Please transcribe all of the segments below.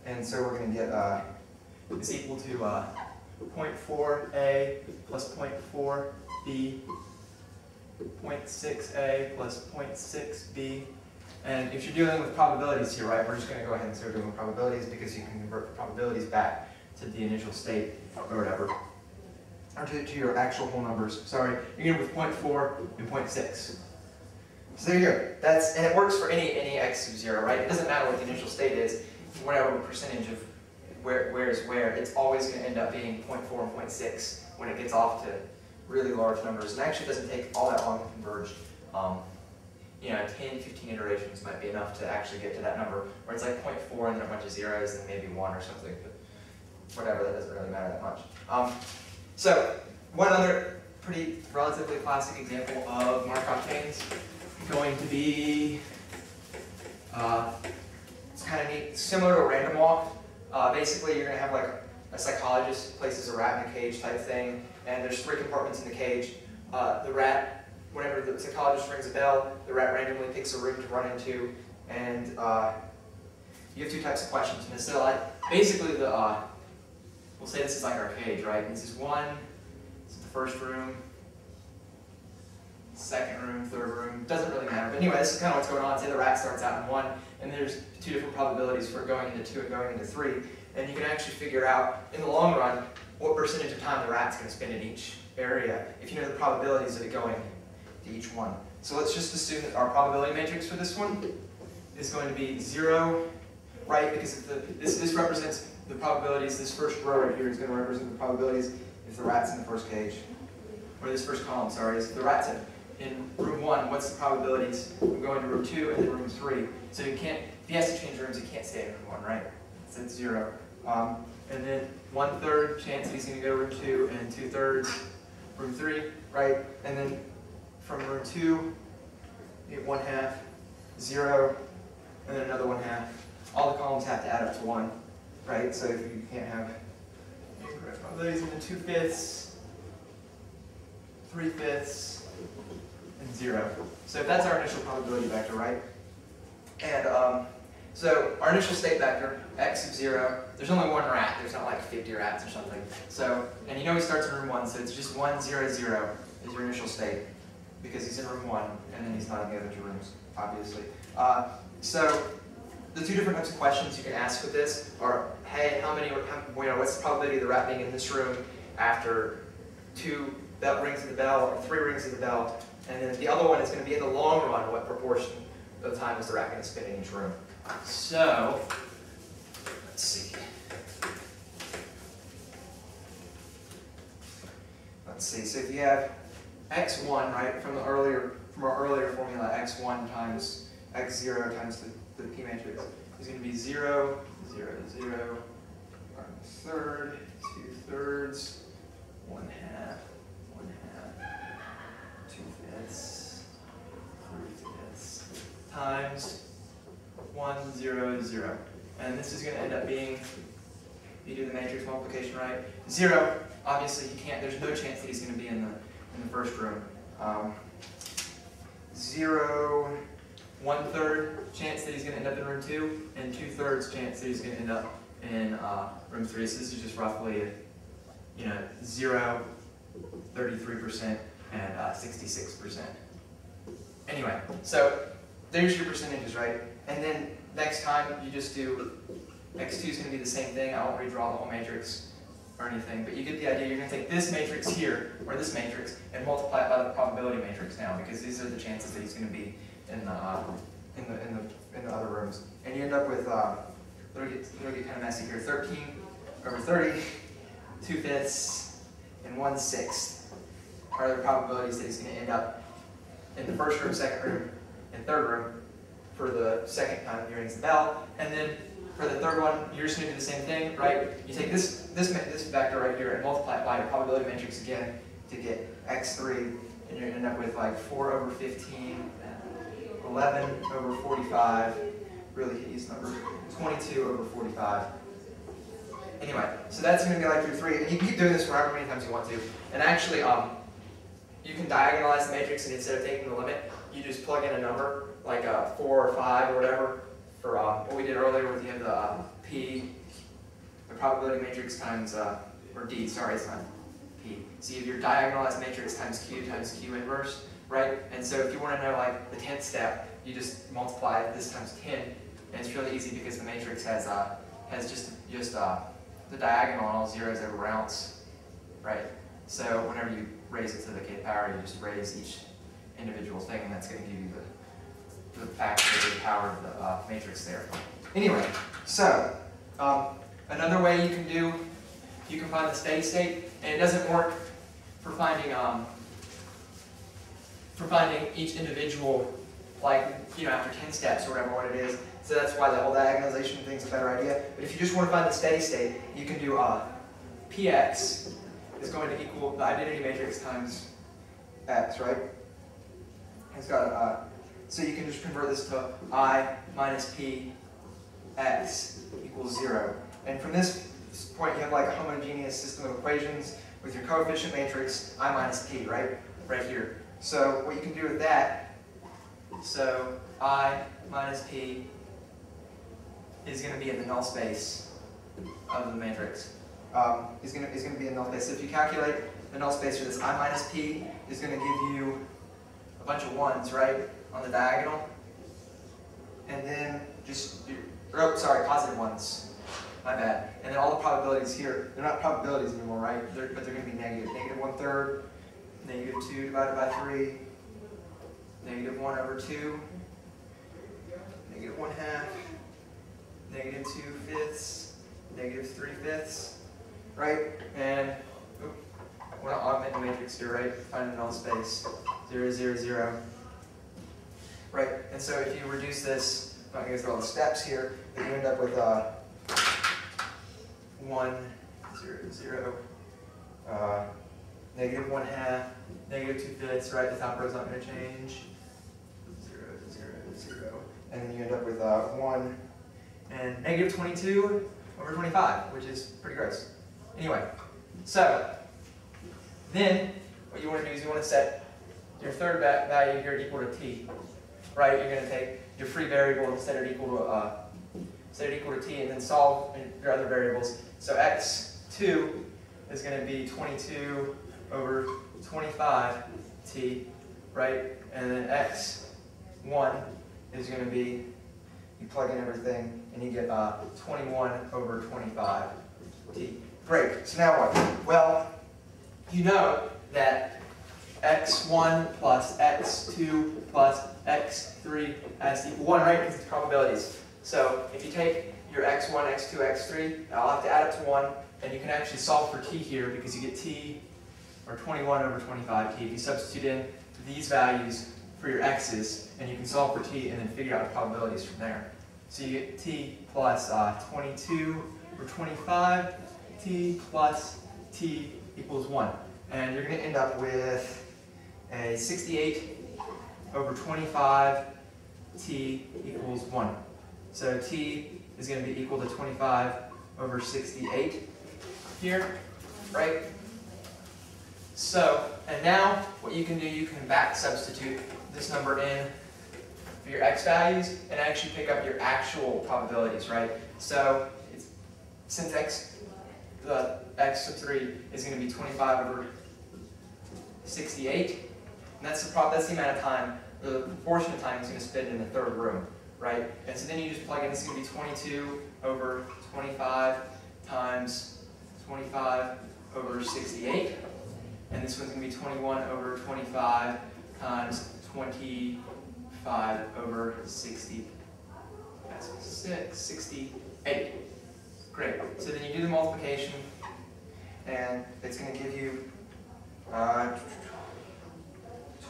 And so we're going to get is equal to 0.4a plus 0.4b, 0.6a plus 0.6b. And if you're dealing with probabilities here, right, we're just going to go ahead and start doing probabilities because you can convert the probabilities back to the initial state or whatever, or to your actual whole numbers. Sorry, you're going to with 0.4 and 0.6. So there you go. And it works for any x sub 0, right? It doesn't matter what the initial state is, whatever percentage of where is where, it's always going to end up being 0.4 and 0.6 when it gets off to really large numbers. And actually it doesn't take all that long to converge. 10, 15 iterations might be enough to actually get to that number, where it's like 0.4 and then a bunch of zeros and maybe 1 or something, but whatever, that doesn't really matter that much. So one other pretty relatively classic example of Markov chains going to be, it's kind of neat, similar to a random walk. Basically, you're going to have like a psychologist places a rat in a cage type thing, and there's 3 compartments in the cage. The rat, whenever the psychologist rings a bell, the rat randomly picks a room to run into, and you have 2 types of questions. And so basically, we'll say this is like our cage, right? And this is 1, this is the first room, second room, third room, doesn't really matter. But anyway, this is kind of what's going on. Say the rat starts out in 1, and there's 2 different probabilities for going into 2 and going into 3. And you can actually figure out, in the long run, what percentage of time the rat's going to spend in each area, if you know the probabilities of it going to each one. So let's just assume that our probability matrix for this one is going to be 0, right? Because if this represents the probabilities, this first row right here is going to represent the probabilities if the rat's in the first cage. Or this first column, sorry, is if the rat's in room 1, what's the probabilities of going to room 2 and then room 3? So you can't, if he has to change rooms, he can't stay in room 1, right? So it's 0. And then 1/3 chance that he's going to go to room 2, and 2/3 room 3, right? And then from room 2, you get 1/2, 0, and then another 1/2. All the columns have to add up to 1, right? So if you can't have incorrect probabilities, and then 2/5, 3/5, and 0. So if that's our initial probability vector, right? And so our initial state vector, x sub 0, there's only 1 rat. There's not like 50 rats or something. So, and you know he starts in room 1, so it's just 1, 0, 0 is your initial state, because he's in room 1, and then he's not in the other 2 rooms, obviously. So the 2 different types of questions you can ask with this are, hey, what's the probability of the rat being in this room after 2 rings of the bell or 3 rings of the bell? And then the other one is going to be in the long run, what proportion of the time is the rat going to spend in each room? So, let's see. So if you have x1, right, from our earlier formula, x1 times x0 times the p matrix is going to be 0, 0, 0, 1/3, 2/3, 1/2, 1/2, 2/5, 3/5 times 1, 0, 0. And this is going to end up being, if you do the matrix multiplication right, 0. Obviously, there's no chance that he's going to be in the first room. 0, 1/3 chance that he's going to end up in room 2, and 2/3 chance that he's going to end up in room 3. So this is just roughly, 0, 33%, and 66%. Anyway, so there's your percentages, right? And then next time you just do x2 is going to be the same thing. I won't redraw the whole matrix or anything, but you get the idea. You're going to take this matrix here, or this matrix, and multiply it by the probability matrix now, because these are the chances that he's going to be in the other rooms. And you end up with, it'll get kind of messy here, 13 over 30, 2/5, and 1/6 are the probabilities that he's going to end up in the first room, second room, and third room for the second time he rings the bell. And then for the third one, you're just going to do the same thing, right? You take this vector right here and multiply it by your probability matrix again to get x3, and you're going to end up with like 4 over 15, 11 over 45, really hideous number, 22 over 45. Anyway, so that's going to be like through 3, and you can keep doing this for however many times you want to. And actually, you can diagonalize the matrix, and instead of taking the limit, you just plug in a number, like 4 or 5 or whatever, for what we did earlier with you have the P, the probability matrix times, or D, sorry, it's not P. So you have your diagonalized matrix times Q inverse, right? And so if you want to know like the 10th step, you just multiply this times 10, and it's really easy because the matrix has just the diagonal on all zeros over ounce, right? So whenever you raise it to the kth power, you just raise each individual thing, and that's going to give you the factor of the power of the matrix there. Anyway, so another way you can find the steady state, and it doesn't work for finding each individual, like, you know, after 10 steps or whatever what it is. So that's why the whole diagonalization thing is a better idea. But if you just want to find the steady state, you can do Px is going to equal the identity matrix times x, right? It's got so you can just convert this to I minus P x equals 0. And from this point, you have like a homogeneous system of equations with your coefficient matrix I minus P, right? Right here. So what you can do with that, so I minus P is going to be in the null space of the matrix. Is going to be in null space. So if you calculate the null space for this, I minus P is going to give you a bunch of 1s, right, on the diagonal. And then just, positive 1s. My bad. And then all the probabilities here, they're not probabilities anymore, right? But they're going to be negative. Negative 1/3, negative 2 divided by 3, negative 1 over 2, negative 1/2, negative 2/5, negative 3/5, right? And we're not augmenting the matrix here, right? Find the null space. 0, 0, 0. Right? And so if you reduce this, I'm not going to go through all the steps here, then you end up with 1, 0, 0, negative 1/2, negative 2/5, right? The top row is not going to change. 0, 0, 0. And then you end up with 1 and negative 22 over 25, which is pretty gross. Anyway, so then what you want to do is you want to set your third value here equal to t, right? You're going to take your free variable and set it equal to t, and then solve your other variables. So x2 is going to be 22 over 25t, right? And then x1 is going to be, you plug in everything, and you get 21 over 25t. Great. So now what? Well, you know that x1 plus x2 plus x3 has to equal 1, right? Because it's probabilities. So if you take your x1, x2, x3, I'll have to add up to 1, and you can actually solve for t here because you get t, or 21 over 25t. If you substitute in these values for your x's, and you can solve for t and then figure out the probabilities from there. So you get t plus 22 over 25, t plus t equals 1. And you're going to end up with a 68 over 25, t equals 1. So t is going to be equal to 25 over 68 here, right? So, and now what you can do, you can back substitute this number in for your x values and actually pick up your actual probabilities, right? So, since the x sub 3 is going to be 25 over 68, and that's the amount of time, the proportion of time it's going to spend in the third room, right? And so then you just plug in, this is going to be 22 over 25 times 25 over 68, and this one's going to be 21 over 25 times 25 over 60. That's 68. Great. So then you do the multiplication, and it's going to give you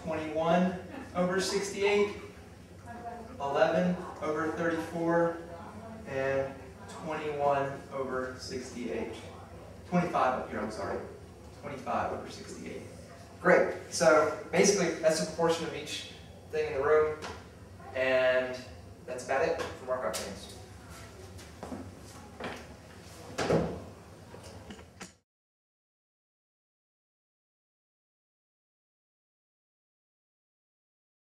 21 over 68, 11 over 34, and 21 over 68. 25 up here, I'm sorry. 25 over 68. Great. So basically, that's the proportion of each thing in the room, and that's about it for Markov things.